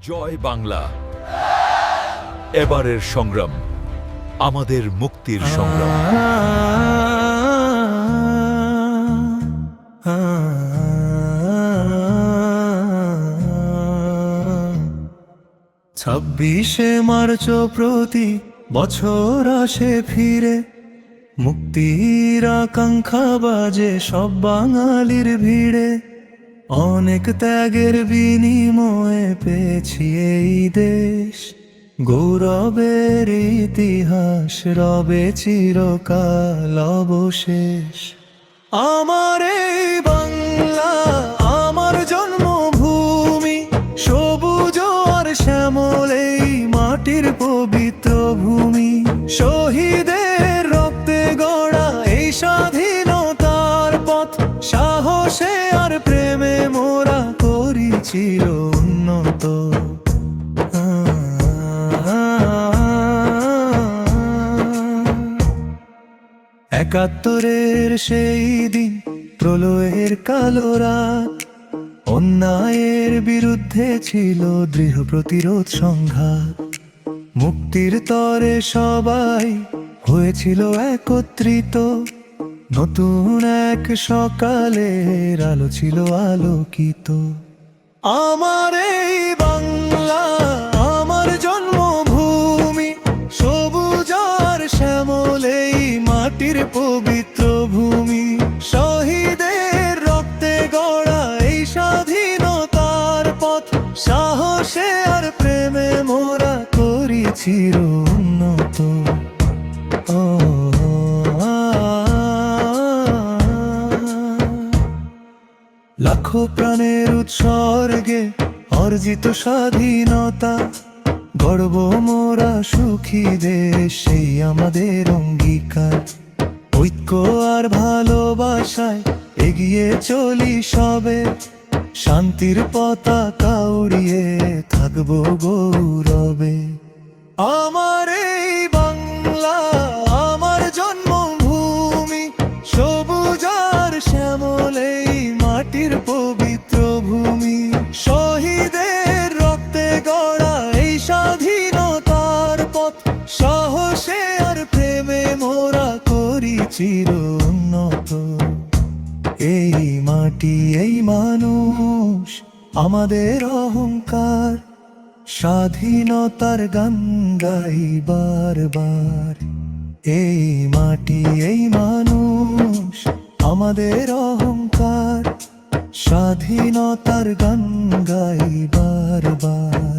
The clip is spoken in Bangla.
জয় বাংলা। এবারের সংগ্রাম আমাদের মুক্তির সংগ্রাম। 26শে মার্চ প্রতি বছর আসে ফিরে, মুক্তির আকাঙ্ক্ষা বাজে সব বাঙালির ভিড়ে। অনেক ত্যাগের বিনিময়ে পেয়েছি এই দেশ, গৌরবের ইতিহাস রবে চিরকাল অবশেষ। আমার এই বাংলা আমার জন্মভূমি, সবুজ আর শ্যামল এই মাটির পবিত্র ভূমি। শহীদের রক্তে গড়া এই স্বাধীনতার পথ, সাহসে আর প্রেমে মোরা করি চির উন্নত। একাত্তরের সেই দিন, প্রলয়ের কালো রাত, অন্যায়ের বিরুদ্ধে ছিল দৃঢ় প্রতিরোধ সংঘাত। মুক্তির তরে সবাই হয়েছিল একত্রিত, নতুন এক সকালের আলো ছিল আলোকিত। আমার এই বাংলা আমার জন্মভূমি, সবুজ আর শ্যামল এই মাটির পবিত্র ভূমি। শহীদের রক্তে গড়া এই স্বাধীনতার পথ, সাহসে আর প্রেমে মোরা করি চির উন্নত। লাখো প্রাণের উৎসর্গে অর্জিত স্বাধীনতা, গর্ব মোরা সুখী দেশ সেই আমাদের অঙ্গীকার। ঐক্য আর ভালোবাসায় এগিয়ে চলি সবে, শান্তির পতাকা উড়িয়ে থাকবো গৌরবে। আমার এই বাংলা আমার জন্মভূমি, সবুজ আর শ্যামল এই মাটির পবিত্র ভূমি। শহীদের রক্তে গড়া এই স্বাধীনতার পথ, সাহসে আর প্রেমে মোরা করি চির উন্নত। এই মাটি এই মানুষ আমাদের অহংকার, স্বাধীনতার গান গাই বারবার। এই মাটি এই মানুষ আমাদের অহংকার, স্বাধীনতার গান গাই বারবার।